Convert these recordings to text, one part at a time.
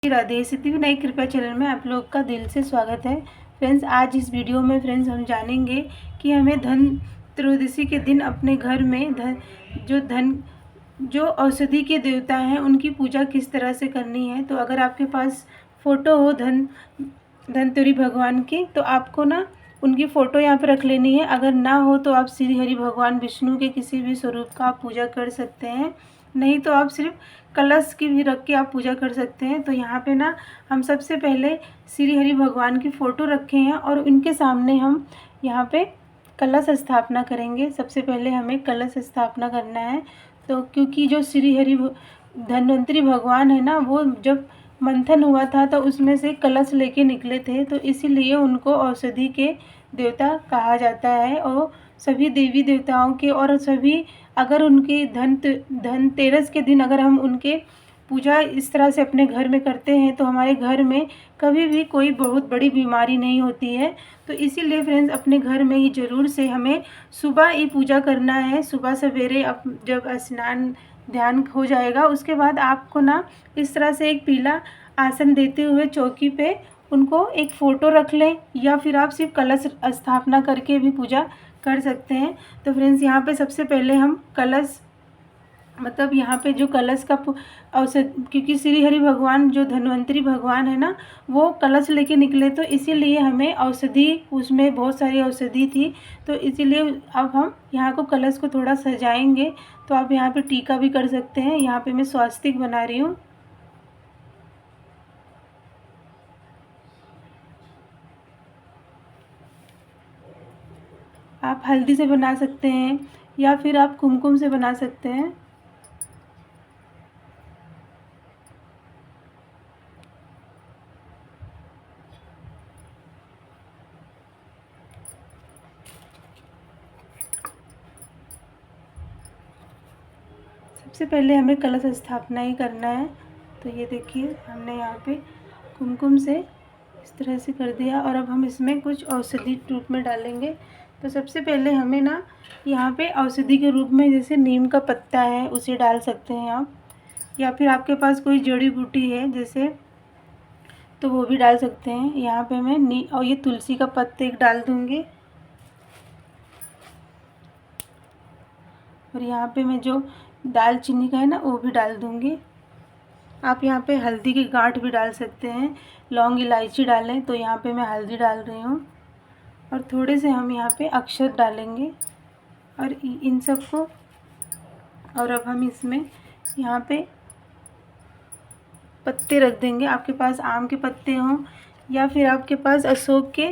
राधे सिद्धिविनायक कृपा चैनल में आप लोग का दिल से स्वागत है। फ्रेंड्स, आज इस वीडियो में फ्रेंड्स हम जानेंगे कि हमें धन त्रयोदशी के दिन अपने घर में जो औषधि के देवता हैं उनकी पूजा किस तरह से करनी है। तो अगर आपके पास फ़ोटो हो धनतेरी भगवान की, तो आपको ना उनकी फ़ोटो यहाँ पर रख लेनी है। अगर ना हो तो आप श्री हरि भगवान विष्णु के किसी भी स्वरूप का आप पूजा कर सकते हैं, नहीं तो आप सिर्फ कलश की भी रख के आप पूजा कर सकते हैं। तो यहाँ पे ना हम सबसे पहले श्री हरि भगवान की फ़ोटो रखे हैं और उनके सामने हम यहाँ पे कलश स्थापना करेंगे। सबसे पहले हमें कलश स्थापना करना है। तो क्योंकि जो श्री हरि धन्वंतरी भगवान है ना, वो जब मंथन हुआ था तो उसमें से कलश लेके निकले थे, तो इसीलिए उनको औषधि के देवता कहा जाता है। और सभी देवी देवताओं के और सभी अगर उनके धनतेरस के दिन अगर हम उनके पूजा इस तरह से अपने घर में करते हैं तो हमारे घर में कभी भी कोई बहुत बड़ी बीमारी नहीं होती है। तो इसीलिए फ्रेंड्स, अपने घर में ही ज़रूर से हमें सुबह ही पूजा करना है। सुबह सवेरे जब स्नान ध्यान हो जाएगा, उसके बाद आपको ना इस तरह से एक पीला आसन देते हुए चौकी पे उनको एक फ़ोटो रख लें, या फिर आप सिर्फ कलश स्थापना करके भी पूजा कर सकते हैं। तो फ्रेंड्स, यहाँ पे सबसे पहले हम कलश मतलब यहाँ पे जो कलश का औषध, क्योंकि श्री हरि भगवान जो धन्वंतरी भगवान है ना, वो कलश लेके निकले, तो इसीलिए हमें औषधि, उसमें बहुत सारी औषधि थी, तो इसीलिए अब हम यहाँ को कलश को थोड़ा सजाएंगे। तो आप यहाँ पे टीका भी कर सकते हैं। यहाँ पे मैं स्वास्तिक बना रही हूँ। आप हल्दी से बना सकते हैं या फिर आप कुमकुम से बना सकते हैं। सबसे पहले हमें कलश स्थापना ही करना है। तो ये देखिए, हमने यहाँ पे कुमकुम से इस तरह से कर दिया और अब हम इसमें कुछ औषधि रूप में डालेंगे। तो सबसे पहले हमें ना यहाँ पे औषधि के रूप में जैसे नीम का पत्ता है उसे डाल सकते हैं आप, या फिर आपके पास कोई जड़ी बूटी है जैसे, तो वो भी डाल सकते हैं। यहाँ पे मैं और ये तुलसी का पत्ता एक डाल दूँगी, और यहाँ पे मैं जो दालचीनी का है ना वो भी डाल दूँगी। आप यहाँ पे हल्दी की गांठ भी डाल सकते हैं, लौंग इलायची डालें। तो यहाँ पे मैं हल्दी डाल रही हूँ और थोड़े से हम यहाँ पे अक्षत डालेंगे और इन सब को, और अब हम इसमें यहाँ पे पत्ते रख देंगे। आपके पास आम के पत्ते हों या फिर आपके पास अशोक के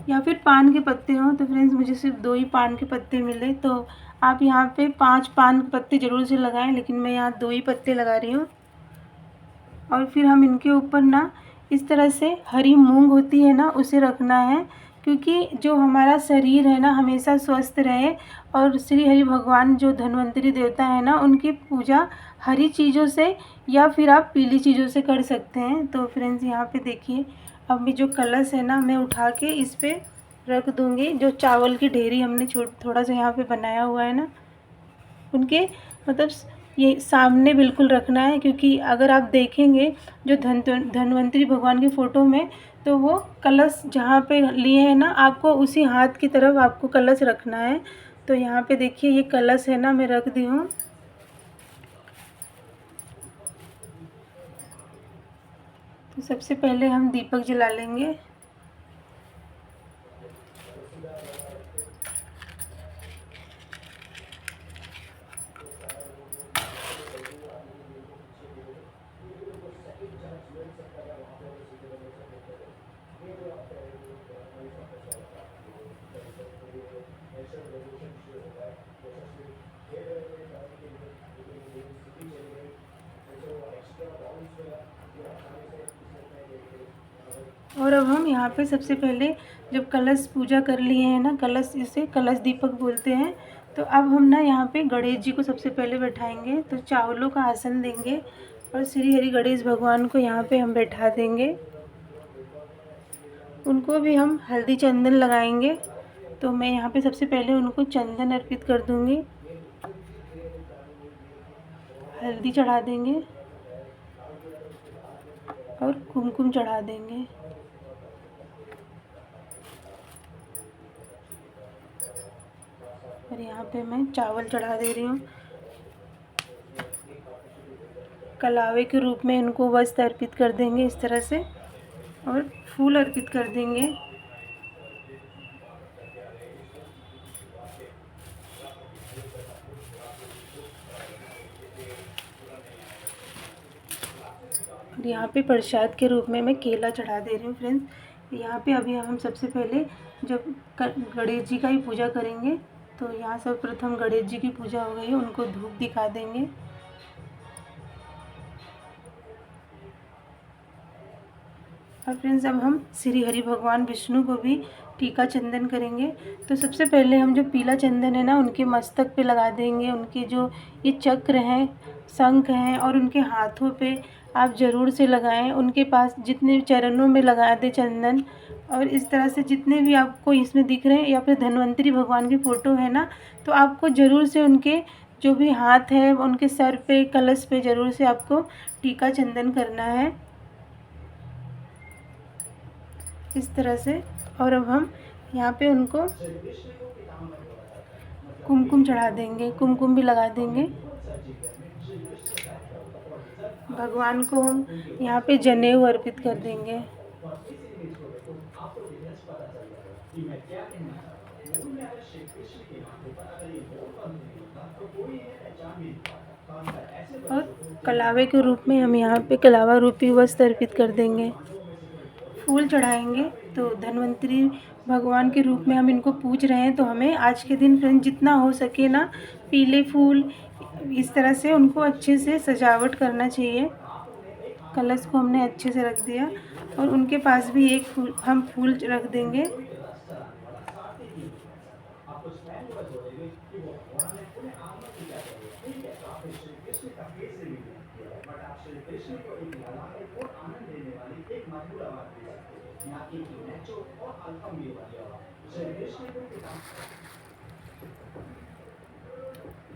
या फिर पान के पत्ते हों। तो फ्रेंड्स, मुझे सिर्फ 2 ही पान के पत्ते मिले, तो आप यहाँ पे 5 पान के पत्ते ज़रूर से लगाएं, लेकिन मैं यहाँ 2 ही पत्ते लगा रही हूँ। और फिर हम इनके ऊपर ना इस तरह से हरी मूंग होती है ना, उसे रखना है, क्योंकि जो हमारा शरीर है ना हमेशा स्वस्थ रहे। और श्री हरि भगवान जो धन्वंतरी देवता है ना, उनकी पूजा हरी चीज़ों से या फिर आप पीली चीज़ों से कर सकते हैं। तो फ्रेंड्स, यहाँ पे देखिए, अब जो कलश है ना मैं उठा के इस पर रख दूँगी। जो चावल की ढेरी हमने थोड़ा सा यहाँ पे बनाया हुआ है ना, उनके मतलब ये सामने बिल्कुल रखना है, क्योंकि अगर आप देखेंगे जो धन्वंतरी भगवान की फ़ोटो में, तो वो कलश जहाँ पे लिए हैं ना, आपको उसी हाथ की तरफ आपको कलश रखना है। तो यहाँ पे देखिए, ये कलश है ना मैं रख दी हूँ। तो सबसे पहले हम दीपक जला लेंगे। और अब हम यहाँ पे सबसे पहले जब कलश पूजा कर लिए हैं ना, कलश, इसे कलश दीपक बोलते हैं, तो अब हम ना यहाँ पे गणेश जी को सबसे पहले बैठाएंगे। तो चावलों का आसन देंगे और श्री हरि गणेश भगवान को यहाँ पे हम बैठा देंगे। उनको भी हम हल्दी चंदन लगाएंगे। तो मैं यहाँ पे सबसे पहले उनको चंदन अर्पित कर दूँगी, हल्दी चढ़ा देंगे। और कुमकुम चढ़ा देंगे। और यहाँ पे मैं चावल चढ़ा दे रही हूँ। कलावे के रूप में इनको वस्त्र अर्पित कर देंगे इस तरह से, और फूल अर्पित कर देंगे। और यहाँ पे प्रसाद के रूप में मैं केला चढ़ा दे रही हूँ फ्रेंड्स। यहाँ पे अभी हम सबसे पहले जब गणेश जी का ही पूजा करेंगे, तो यहाँ सर्वप्रथम गणेश जी की पूजा हो गई है, उनको धूप दिखा देंगे। और फ्रेंड्स अब हम श्री हरि भगवान विष्णु को भी टीका चंदन करेंगे। तो सबसे पहले हम जो पीला चंदन है ना उनके मस्तक पे लगा देंगे। उनके जो ये चक्र हैं, शंख हैं, और उनके हाथों पे आप ज़रूर से लगाएं। उनके पास जितने चरणों में लगा दें चंदन। और इस तरह से जितने भी आपको इसमें दिख रहे हैं, या फिर धन्वंतरी भगवान की फ़ोटो है ना, तो आपको ज़रूर से उनके जो भी हाथ है उनके सर पे, कलश पे ज़रूर से आपको टीका चंदन करना है इस तरह से। और अब हम यहाँ पे उनको कुमकुम चढ़ा देंगे, कुमकुम भी लगा देंगे। भगवान को हम यहाँ पे जनेऊ अर्पित कर देंगे। और कलावे के रूप में हम यहाँ पे कलावा रूपी वस्त्र अर्पित कर देंगे। फूल चढ़ाएंगे। तो धन्वंतरी भगवान के रूप में हम इनको पूज रहे हैं, तो हमें आज के दिन फ्रेंड जितना हो सके ना पीले फूल इस तरह से उनको अच्छे से सजावट करना चाहिए। कलश को हमने अच्छे से रख दिया, और उनके पास भी एक हम फूल रख देंगे।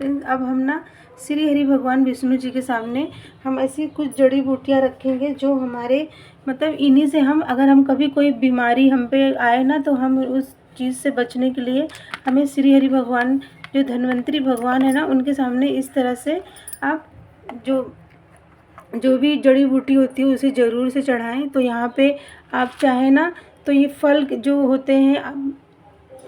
अब हम ना श्री हरि भगवान विष्णु जी के सामने हम ऐसी कुछ जड़ी बूटियाँ रखेंगे जो हमारे मतलब इन्हीं से हम अगर हम कभी कोई बीमारी हम पे आए ना, तो हम उस चीज़ से बचने के लिए हमें श्री हरि भगवान जो धन्वंतरी भगवान है ना उनके सामने इस तरह से आप जो भी जड़ी बूटी होती है उसे ज़रूर से चढ़ाएं। तो यहाँ पे आप चाहें ना तो ये फल जो होते हैं,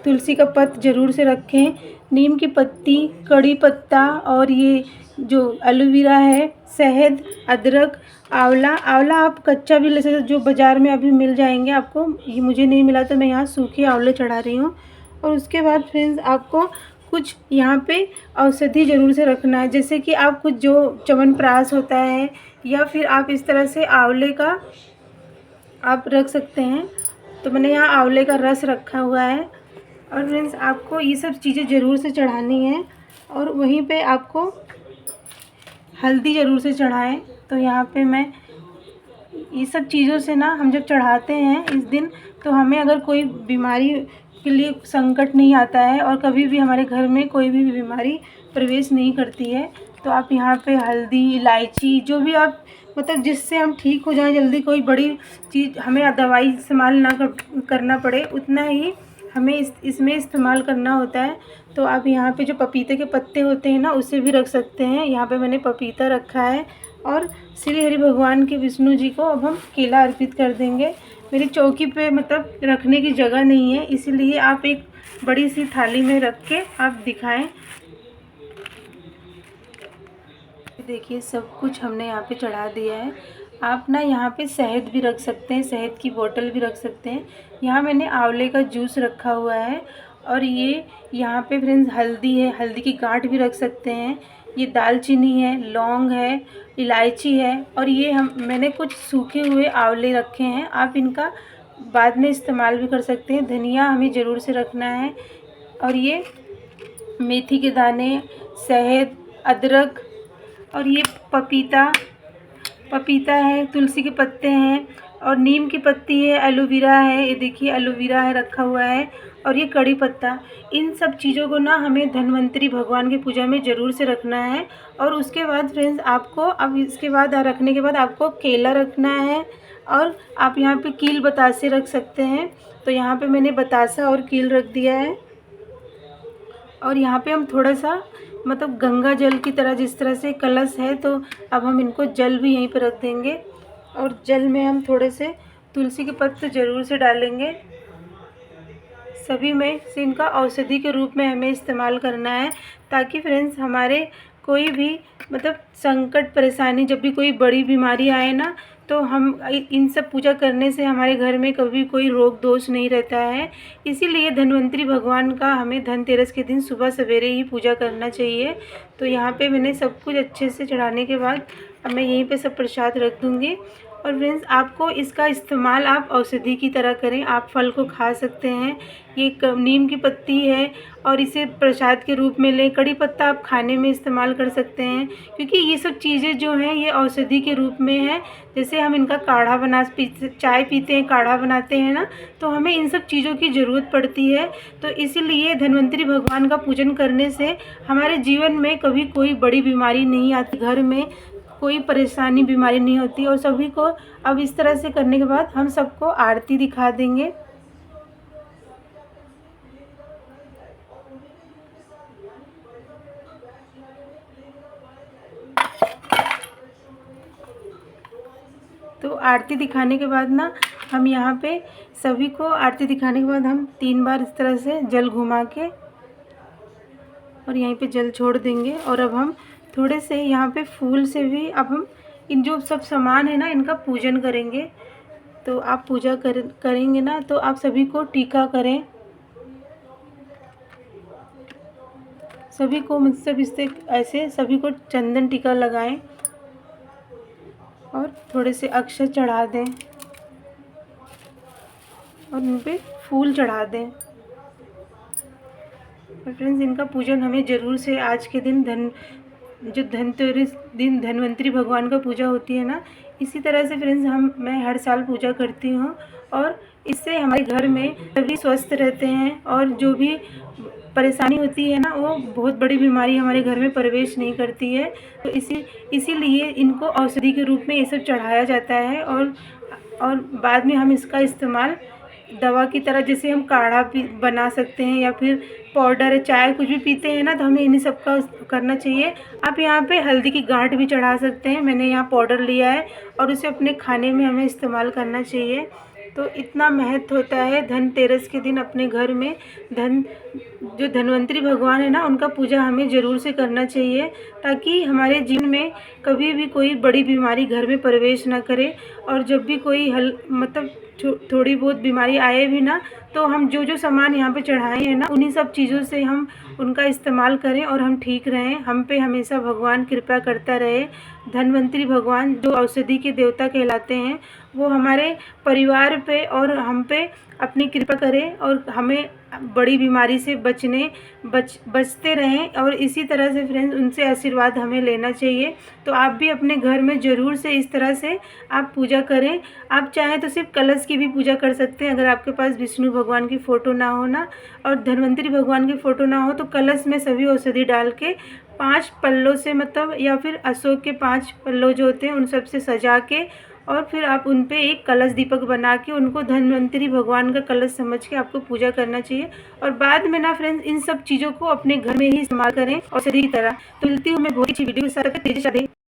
तुलसी का पत्त ज़रूर से रखें, नीम की पत्ती, कड़ी पत्ता, और ये जो एलोवेरा है, शहद, अदरक, आंवला। आंवला आप कच्चा भी ले सकते, जो बाज़ार में अभी मिल जाएंगे आपको। ये मुझे नहीं मिला तो मैं यहाँ सूखे आंवले चढ़ा रही हूँ। और उसके बाद फ्रेंड्स आपको कुछ यहाँ पे औषधि ज़रूर से रखना है, जैसे कि आप कुछ जो च्यवनप्राश होता है, या फिर आप इस तरह से आंवले का आप रख सकते हैं। तो मैंने यहाँ आंवले का रस रखा हुआ है। और फ्रेंड्स आपको ये सब चीज़ें ज़रूर से चढ़ानी है। और वहीं पे आपको हल्दी ज़रूर से चढ़ाएं। तो यहाँ पे मैं ये सब चीज़ों से ना हम जब चढ़ाते हैं इस दिन, तो हमें अगर कोई बीमारी के लिए संकट नहीं आता है, और कभी भी हमारे घर में कोई भी बीमारी प्रवेश नहीं करती है। तो आप यहाँ पे हल्दी, इलायची, जो भी आप मतलब जिससे हम ठीक हो जाएं जल्दी, कोई बड़ी चीज़ हमें दवाई इस्तेमाल ना करना पड़े, उतना ही हमें इसमें इस्तेमाल करना होता है। तो आप यहाँ पे जो पपीते के पत्ते होते हैं ना उसे भी रख सकते हैं। यहाँ पे मैंने पपीता रखा है। और श्री हरि भगवान के विष्णु जी को अब हम केला अर्पित कर देंगे। मेरी चौकी पे मतलब रखने की जगह नहीं है, इसीलिए आप एक बड़ी सी थाली में रख के आप दिखाएं। देखिए सब कुछ हमने यहाँ पे चढ़ा दिया है। आप ना यहाँ पे शहद भी रख सकते हैं, शहद की बोतल भी रख सकते हैं। यहाँ मैंने आंवले का जूस रखा हुआ है। और ये यहाँ पे फ्रेंड्स हल्दी है, हल्दी की गांठ भी रख सकते हैं। ये दालचीनी है, लौंग है, इलायची है, और ये मैंने कुछ सूखे हुए आंवले रखे हैं। आप इनका बाद में इस्तेमाल भी कर सकते हैं। धनिया हमें ज़रूर से रखना है। और ये मेथी के दाने, शहद, अदरक, और ये पपीता, पपीता है, तुलसी के पत्ते हैं और नीम की पत्ती है, एलोवेरा है, ये देखिए एलोवेरा है रखा हुआ है, और ये कड़ी पत्ता। इन सब चीज़ों को ना हमें धन्वंतरी भगवान की पूजा में ज़रूर से रखना है। और उसके बाद फ्रेंड्स आपको, अब इसके बाद रखने के बाद आपको केला रखना है, और आप यहाँ पे कील बतासे रख सकते हैं। तो यहाँ पे मैंने बतासा और कील रख दिया है। और यहाँ पे हम थोड़ा सा मतलब गंगा जल की तरह, जिस तरह से कलश है, तो अब हम इनको जल भी यहीं पे रख देंगे। और जल में हम थोड़े से तुलसी के पत्ते ज़रूर से डालेंगे। सभी में से इनका औषधि के रूप में हमें इस्तेमाल करना है, ताकि फ्रेंड्स हमारे कोई भी मतलब संकट परेशानी, जब भी कोई बड़ी बीमारी आए ना, तो हम इन सब पूजा करने से हमारे घर में कभी कोई रोग दोष नहीं रहता है। इसीलिए धन्वंतरी भगवान का हमें धनतेरस के दिन सुबह सवेरे ही पूजा करना चाहिए। तो यहाँ पे मैंने सब कुछ अच्छे से चढ़ाने के बाद अब मैं यहीं पे सब प्रसाद रख दूँगी। और फ्रेंड्स आपको इसका इस्तेमाल आप औषधि की तरह करें। आप फल को खा सकते हैं, ये नीम की पत्ती है और इसे प्रसाद के रूप में लें। कड़ी पत्ता आप खाने में इस्तेमाल कर सकते हैं, क्योंकि ये सब चीज़ें जो हैं ये औषधि के रूप में हैं। जैसे हम इनका काढ़ा चाय पीते हैं, काढ़ा बनाते हैं ना, तो हमें इन सब चीज़ों की ज़रूरत पड़ती है। तो इसीलिए धन्वंतरी भगवान का पूजन करने से हमारे जीवन में कभी कोई बड़ी बीमारी नहीं आती, घर में कोई परेशानी बीमारी नहीं होती। और सभी को अब इस तरह से करने के बाद हम सबको आरती दिखा देंगे। तो आरती दिखाने के बाद ना हम यहाँ पे सभी को आरती दिखाने के बाद हम 3 बार इस तरह से जल घुमा के और यहीं पे जल छोड़ देंगे। और अब हम थोड़े से यहाँ पे फूल से भी अब हम इन जो सब सामान है ना इनका पूजन करेंगे। तो आप पूजा करेंगे ना, तो आप सभी को टीका करें, सभी को मतलब इससे ऐसे सभी को चंदन टीका लगाएं और थोड़े से अक्षत चढ़ा दें और उन पे फूल चढ़ा दें। और फ्रेंड्स इनका पूजन हमें ज़रूर से आज के दिन जो धनतेरस दिन धन्वंतरी भगवान का पूजा होती है ना, इसी तरह से फ्रेंड्स मैं हर साल पूजा करती हूँ। और इससे हमारे घर में सभी स्वस्थ रहते हैं, और जो भी परेशानी होती है ना, वो बहुत बड़ी बीमारी हमारे घर में प्रवेश नहीं करती है। तो इसीलिए इनको औषधि के रूप में ये सब चढ़ाया जाता है। और बाद में हम इसका इस्तेमाल दवा की तरह, जैसे हम काढ़ा बना सकते हैं, या फिर पाउडर चाय कुछ भी पीते हैं ना, तो हमें इन्हीं सब का करना चाहिए। आप यहाँ पे हल्दी की गांठ भी चढ़ा सकते हैं। मैंने यहाँ पाउडर लिया है और उसे अपने खाने में हमें इस्तेमाल करना चाहिए। तो इतना महत्व होता है धनतेरस के दिन अपने घर में जो धन्वंतरी भगवान है ना, उनका पूजा हमें ज़रूर से करना चाहिए, ताकि हमारे जीवन में कभी भी कोई बड़ी बीमारी घर में प्रवेश ना करे। और जब भी कोई मतलब थोड़ी बहुत बीमारी आए भी ना, तो हम जो सामान यहाँ पे चढ़ाए हैं ना, उन्हीं सब चीज़ों से हम उनका इस्तेमाल करें और हम ठीक रहें। हम पे हमेशा भगवान कृपा करता रहे। धन्वंतरी भगवान जो औषधि के देवता कहलाते हैं, वो हमारे परिवार पे और हम पे अपनी कृपा करें और हमें बड़ी बीमारी से बचते रहें। और इसी तरह से फ्रेंड्स उनसे आशीर्वाद हमें लेना चाहिए। तो आप भी अपने घर में ज़रूर से इस तरह से आप पूजा करें। आप चाहें तो सिर्फ कलश की भी पूजा कर सकते हैं, अगर आपके पास विष्णु भगवान की फ़ोटो ना हो ना, और धन्वंतरी भगवान की फ़ोटो ना हो, तो कलश में सभी औषधि डाल के 5 पल्लों से, मतलब या फिर अशोक के 5 पल्लों जो होते हैं उन सब से सजा के, और फिर आप उन पे एक कलश दीपक बना के उनको धन्वंतरी भगवान का कलश समझ के आपको पूजा करना चाहिए। और बाद में ना फ्रेंड्स इन सब चीज़ों को अपने घर में ही इस्तेमाल करें औषधि की तरह। तो मिलती हूँ मैं बहुत अच्छी वीडियो के साथ। तेजी से